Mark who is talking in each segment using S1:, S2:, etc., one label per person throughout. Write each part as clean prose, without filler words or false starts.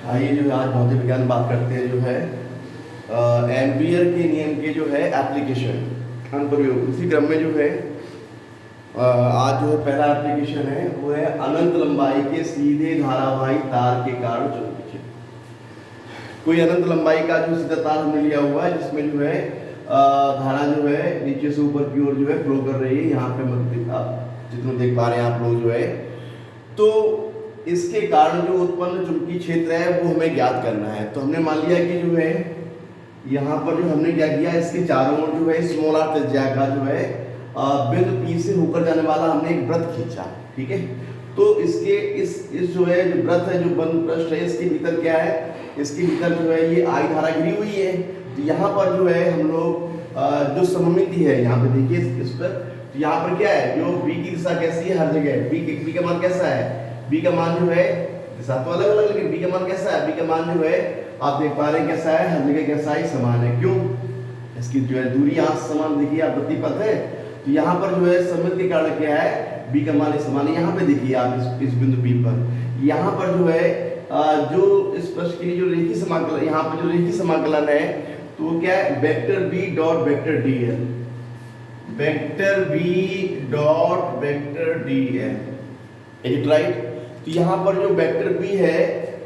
S1: आइए जो है आज भौतिक विज्ञान बात करते हैं जो है एम्पियर के नियम के जो है एप्लीकेशन अनुप्रयोग। उसी क्रम में जो है आज जो है पहला एप्लीकेशन है वो है अनंत लंबाई के सीधे धारावाही तार के कारण चुंबकीय क्षेत्र। कोई अनंत लंबाई का जो सीधा तार हमने लिया हुआ है जिसमें जो है धारा जो है नीचे से ऊपर की ओर जो है फ्लो कर रही है। यहाँ पे मतलब आप जितना देख पा रहे हैं आप लोग जो है, तो इसके कारण जो उत्पन्न चुंबकीय क्षेत्र है वो हमें ज्ञात करना है। तो हमने मान लिया कि जो है यहाँ पर जो हमने क्या किया, इसके चारों ओर जो है स्मॉल आर त्रिज्या का जो है बिंदु P से होकर जाने वाला हमने एक वृत्त खींचा, ठीक है। तो इसके इस जो है जो वृत्त है, जो बंद पृष्ठ है, इसके भीतर क्या है, इसके भीतर जो है ये I धारा गिरी हुई है। तो यहाँ पर जो है हम लोग जो सममिति है यहाँ पे देखिए इस पर, तो यहाँ पर क्या है, जो B की दिशा कैसी है, हर जगह B का मान कैसा है, B का मान जो है दिशा तो अलग अलग, लेकिन B का मान कैसा है, B का मान जो है आप देख पा रहे हैं कैसा है, हर जगह कैसा है, समान है। क्यों, इसकी जो है दूरी यहाँ समान देखिए आप, वृत्तीय पथ है। तो यहाँ पर जो है सममिति के कारण क्या है, B का मान समान है। यहाँ पे देखिए आप इस बिंदु P पर, यहाँ पर जो है जो इस पृष्ठ के लिए जो रेखीय समाकलन, यहाँ पर जो रेखीय समाकलन है तो वो क्या है, vector B dot vector dl, vector B dot vector dl, it right. तो यहाँ पर जो वेक्टर B है,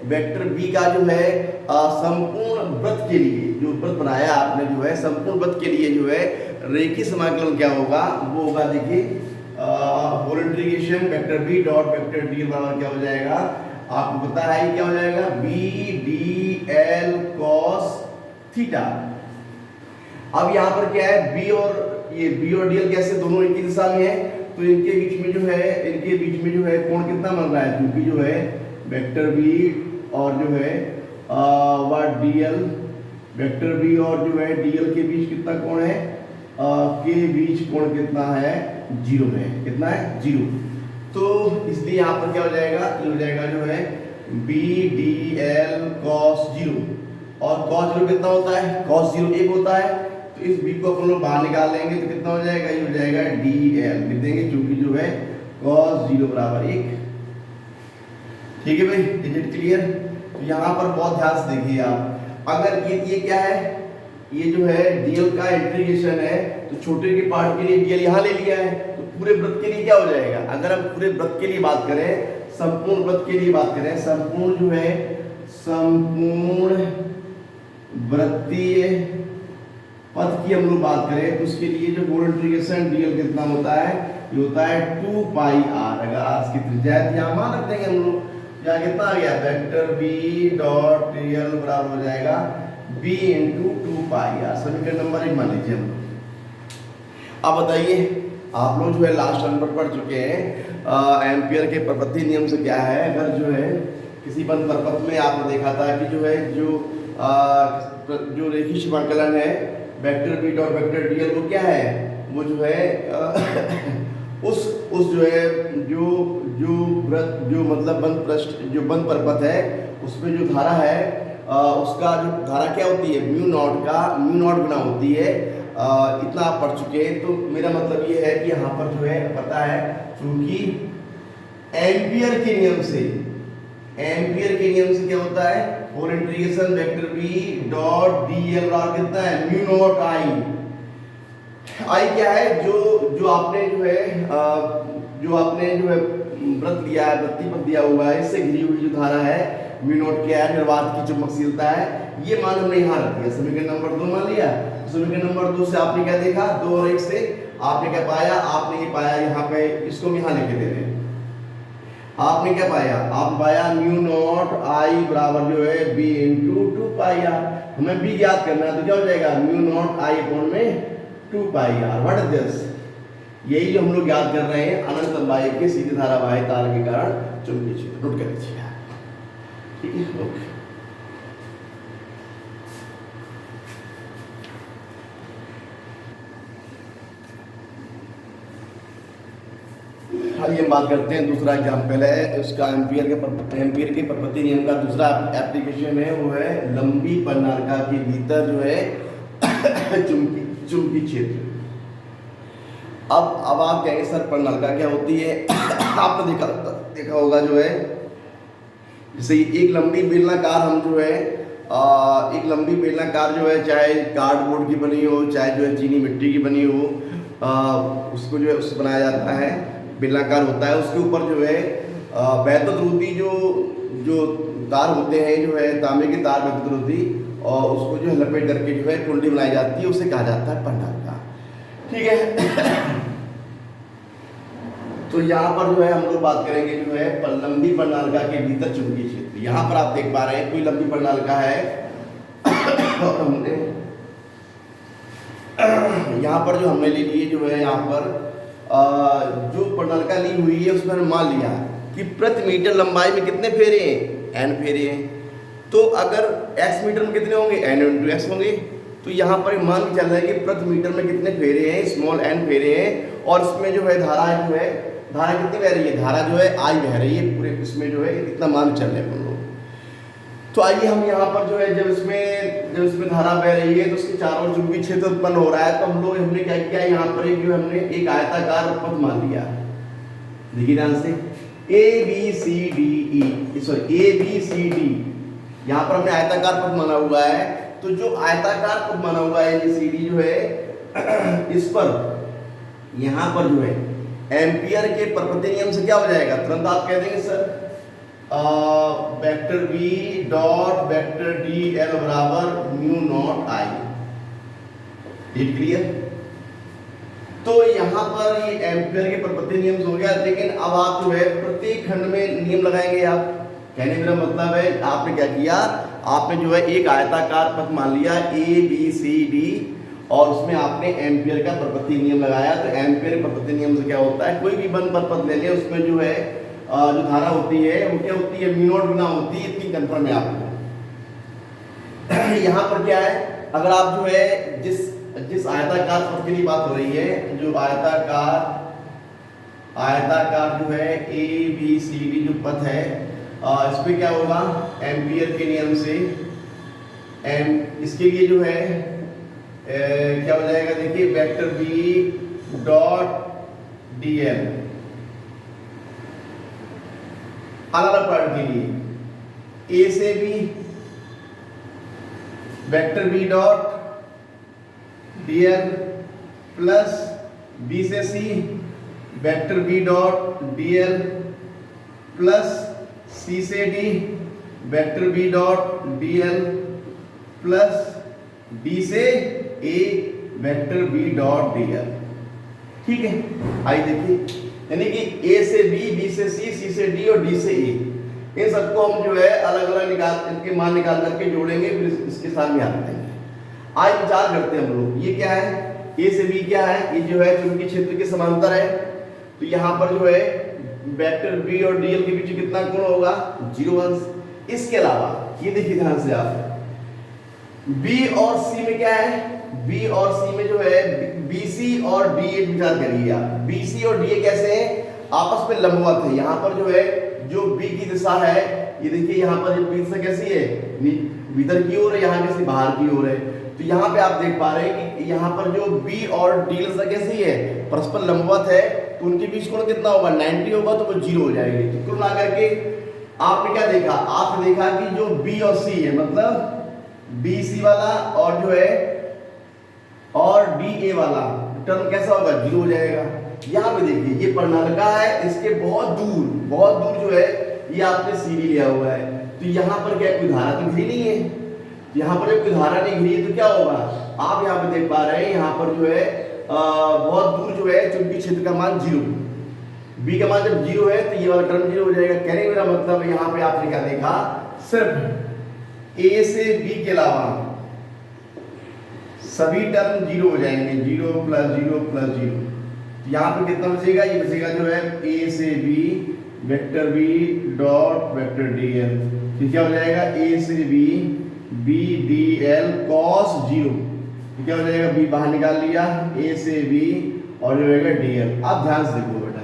S1: वेक्टर B का जो है संपूर्ण वृत्त के लिए जो वृत्त बनाया आपने जो है, संपूर्ण वृत्त के लिए जो है रेखीय समाकलन क्या होगा, वो होगा देखिए whole integration vector B dot vector dl बराबर क्या हो जाएगा, आपको पता है क्या हो जाएगा, B dl cos थीटा। अब यहाँ पर क्या है, B और dl कैसे, दोनों एक ही दिशा में है, तो इनके बीच में जो है कोण कितना बन रहा है, क्योंकि जो है वेक्टर B और जो है dl, वेक्टर B और जो है dl के बीच कितना कोण है, के बीच कोण कितना है, 0 है, कितना है, 0। तो इसलिए यहाँ पर क्या हो जाएगा, ये हो जाएगा जो है B dl cos 0, और cos 0 कितना होता है, cos 0 1 होता है। तो इस B को अपन लोग बाहर निकाल लेंगे तो कितना हो जाएगा, ये हो जाएगा dl लिख देंगे, क्योंकि जो है cos 0 बराबर 1। ठीक है भाई, इज इट क्लियर। तो यहाँ पर बहुत ध्यान से देखिए आप, अगर ये क्या है, ये जो है dl का इंटीग्रेशन है, तो छोटे के पार्ट के लिए dl यहाँ ले लिया है, तो पूरे वृत्त के लिए क्या हो जाएगा, अगर हम पूरे वृत्त के लिए बात करें, संपूर्ण वृत्त के लिए बात करें, संपूर्ण जो है संपूर्ण वृत्तीय पथ की हम लोग बात करें, तो उसके लिए जो होल इंटीग्रेशन dl कितना होता है, ये होता है 2 पाई r। अगर r की त्रिज्या है तो यहाँ मान रख देंगे हम लोग, यहाँ कितना आ गया, वेक्टर B डॉट dl बराबर हो जाएगा B इंटू 2 पाई r। समीकरण नंबर 1 मान लीजिए हम लोग। अब बताइए, आप लोग जो है लास्ट टर्म पर पढ़ चुके हैं एम्पियर के प्रपत्ति नियम से क्या है, अगर जो है किसी बंद परपथ में आपने देखा था कि जो है जो रेखीय समाकलन है vector B dot vector dl वो क्या है, वो जो है उस जो है जो वृत्त जो मतलब बंद पृष्ठ जो बंद परपथ है उसमें जो धारा है उसका जो धारा क्या होती है, म्यू नॉट गुना होती है। इतना आप पढ़ चुके हैं, तो मेरा मतलब ये है कि यहाँ पर जो है पता है, क्योंकि एम्पियर के नियम से क्या होता है, whole integration vector B dot dl बराबर कितना है, म्यू नॉट I क्या है, जो आपने जो है वृत्त लिया है, वृत्तीय पथ दिया हुआ है, इससे घिरी हुई जो धारा है म्यू नॉट क्या है, निर्वात की चुंबकशीलता है, ये मान हमने यहाँ रख दिया, समीकरण नंबर 2 मान लिया। समीकरण नंबर 2 से आपने क्या देखा, 2 और 1 से आपने क्या पाया, आपने ये पाया, यहाँ पे इसको हम यहाँ लिख दे रहे हैं, आपने क्या पाया, आप पाया म्यू नॉट I बराबर जो है B इंटू 2 पाई r। हमें B ज्ञात करना है, तो क्या हो जाएगा, म्यू नॉट I अपॉन में 2 पाई r। व्हाट इज दिस, यही जो हम लोग याद कर रहे हैं अनंत लंबाई के सीधे धारावाही तार के कारण चुंबकीय क्षेत्र। नोट कर लीजिए, ठीक है, ओके। आइए हम बात करते हैं, दूसरा एग्जाम्पल है उसका एम्पियर के प्रपत्ति नियम का दूसरा एप्लीकेशन है, वो है लंबी परिनालिका के भीतर जो है चुंबकीय क्षेत्र। अब आप कहेंगे सर परिनालिका क्या होती है, आपने देखा होगा जो है जैसे एक लंबी बेलनाकार हम जो है एक लंबी बेलनाकार जो है, चाहे कार्डबोर्ड की बनी हो, चाहे जो है चीनी मिट्टी की बनी हो, उसको जो है उससे बनाया जाता है, बेलनाकार होता है। उसके ऊपर जो है वैद्युत रोधी जो जो तार होते हैं, जो है तांबे के तार वैद्युत रोधी, और उसको जो है लपेट करके जो है कुंडी बनाई जाती है, उसे कहा जाता है पंडालका। ठीक है। तो यहाँ पर जो है हम लोग बात करेंगे जो है लंबी पंडालका के भीतर चुंबकीय क्षेत्र। यहाँ पर आप देख पा रहे हैं कोई लंबी पंडालका है और हमने यहाँ पर जो हमने ले लिए जो है, यहाँ पर जो पंडालका ली हुई है उसमें मान लिया कि प्रति मीटर लंबाई में कितने फेरे हैं, n फेरे हैं। तो अगर x मीटर में कितने होंगे, n इंटू x होंगे। तो यहाँ पर मान के चल रहा है कि प्रति मीटर में कितने फेरे हैं, स्मॉल n फेरे हैं। और इसमें जो है धारा जो है, धारा कितनी बह रही है, धारा जो है I बह रही है पूरे इसमें जो है, इतना मान चल रहे हैं हम लोग। तो आइए हम यहाँ पर जो है जब इसमें धारा बह रही है तो उसके चारों ओर चुंबकीय क्षेत्र उत्पन्न हो रहा है। तो हमने क्या किया, यहाँ पर एक जो हमने एक आयताकार पथ मान लिया। देखिए ध्यान से, ए बी सी डी, यहाँ पर हमने आयताकार पथ माना हुआ है। तो जो आयताकार पथ माना हुआ है ये सी डी जो है, इस पर यहाँ पर जो है एम्पियर के परपति नियम से क्या हो जाएगा, तुरंत आप कह देंगे sir vector v dot vector D L बराबर mu naught I. It clear. तो यहाँ पर ये एम्पियर के परपति नियम हो गया। लेकिन अब आप जो है प्रत्येक खंड में नियम लगाएंगे। आप कहने मेरा मतलब है, आपने क्या किया, आपने जो है एक आयताकार पथ मान लिया ए बी सी डी, और उसमें आपने एम्पियर का परपति नियम लगाया। तो एम्पियर परपति नियम से क्या होता है, कोई भी वन पर पथ ले लें, उसमें जो है जो धारा होती है वो क्या होती है, म्यू नॉट गुना होती है। इतनी कंफर्म है आपको। यहाँ पर क्या है, अगर आप जो है जिस आयताकार पथ की बात हो रही है, जो आयताकार जो है ए बी सी डी जो पथ है, इस पे क्या होगा, एम्पियर के नियम से इसके लिए जो है क्या हो जाएगा, देखिए vector B dot D L अलग पार्ट के लिए ए से B vector B dot D L plus B से C vector B dot D L plus C से D vector B dot D L plus D से A vector B dot D L. ठीक है, आइए देखिए, यानी कि ए से बी, बी से सी से डी और डी से ए, इन सबको हम जो है अलग अलग इनके मान निकाल करके जोड़ेंगे, फिर इसके साथ में आते हैं। आज विचार करते हैं हम लोग, ये क्या है, ए से बी क्या है, ये जो है चुंबकीय क्षेत्र के समांतर है। तो यहाँ पर जो है वेक्टर बी और डी एल के बीच कितना कोण होगा, 0 अंश। इसके अलावा ये देखिए ध्यान से आप, बी और सी में क्या है, बी और सी में जो है BC और DA विचार करिए आप। BC और DA कैसे हैं, आपस में लंबवत है। यहाँ पर जो है जो B की दिशा है, ये देखिए यहाँ पर B दिशा कैसी है, भीतर की ओर है, यहाँ कैसी बाहर की ओर है। तो यहाँ पे आप देख पा रहे हैं कि यहाँ पर जो B और D दिशा कैसी है, परस्पर लंबवत है। तो उनके बीच कोण कितना होगा, 90 होगा, तो वो 0 हो जाएगी। तो कुल मिला करके आपने क्या देखा, आपने देखा कि जो B और C है, मतलब BC वाला और जो है और DA वाला टर्म कैसा होगा, 0 हो जाएगा। यहाँ पे देखिए ये प्रणालिका है, इसके बहुत दूर जो है ये आपने CD लिया हुआ है। तो यहाँ पर क्या कोई धारा तो घिरी नहीं है, यहाँ पर कोई धारा नहीं घिरी है, तो क्या होगा, आप यहाँ पे देख पा रहे हैं, यहाँ पर जो है बहुत दूर जो है चुंबकीय क्षेत्र का मान 0, B का मान जब 0 है तो ये वाला टर्म 0 हो जाएगा। कहने का मेरा मतलब है यहाँ पे आपने क्या देखा, सिर्फ A से B के अलावा सभी टर्म 0 हो जाएंगे, 0 प्लस 0 प्लस 0। तो यहाँ पे कितना बचेगा, ये बचेगा जो है A से B vector B dot vector DL। तो क्या हो जाएगा, A से B B DL cos 0। तो क्या हो जाएगा, B बाहर निकाल लिया, A से B और जो रहेगा DL। आप ध्यान से देखो बेटा,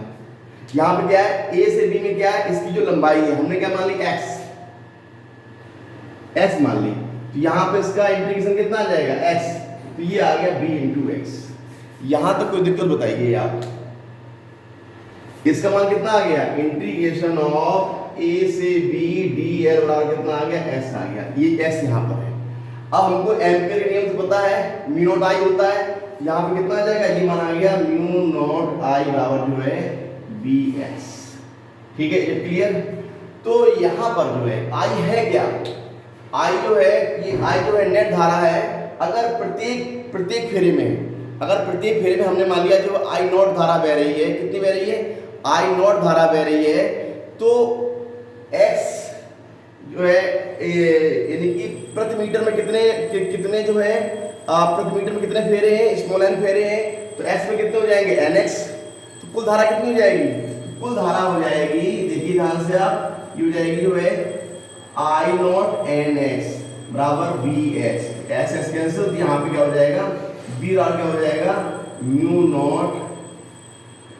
S1: यहाँ पे क्या है, A से B में क्या है, इसकी जो लंबाई है हमने क्या मान ली, x मान ली। तो यहाँ पे इसका इंटीग्रेशन कितना आ जाएगा, x। तो ये आ गया b इंटू एक्स। यहां तक कोई दिक्कत बताइए आप, इसका मान कितना आ गया, इंटीग्रेशन ऑफ ए से बी डी एल बराबर कितना आ गया, एस आ गया। ये एस यहाँ पर है। अब हमको एम्पियर के नियम से पता है म्यू नॉट आई होता है, यहाँ पे कितना आ जाएगा, ये मान आ गया म्यू नॉट आई बराबर जो है बी एस। ठीक है, ये क्लियर। तो यहाँ पर जो है आई है क्या, आई जो है, ये आई जो है नेट धारा है। अगर प्रत्येक फेरे में, अगर प्रत्येक फेरे में हमने मान लिया जो आई नॉट धारा बह रही है, कितनी बह रही है, आई नॉट धारा बह रही है, तो एक्स जो है यानी कि प्रति मीटर में कितने जो है प्रति मीटर में कितने फेरे हैं, स्मॉल एन फेरे हैं, तो एस में कितने हो जाएंगे, एन एक्स। तो कुल धारा कितनी हो जाएगी, कुल धारा हो जाएगी, देखिए ध्यान से आप, ये हो जाएगी जो है आई नॉट एन एक्स बराबर B H. S S cancel, तो यहाँ पे क्या हो जाएगा, बी बराबर क्या हो जाएगा, म्यू नॉट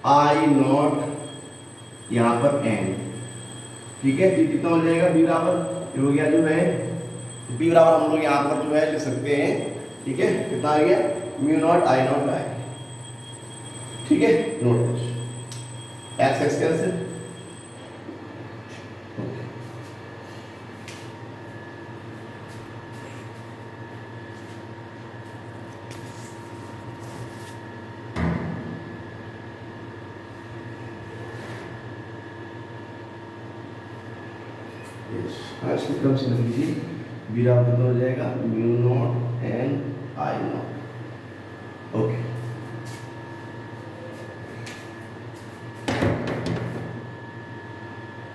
S1: आई नॉट यहाँ पर एन। ठीक है, बी कितना हो जाएगा, बी बराबर, ये हो गया जो है बी बराबर हम लोग यहाँ पर जो है लिख सकते हैं। ठीक है, कितना आ गया, mu naught I not I. ठीक है, नोट एक्स एक्स कैंसिल। आज की क्रम से लिख लीजिए, बी बराबर कितना हो जाएगा, mu not an I not. Okay.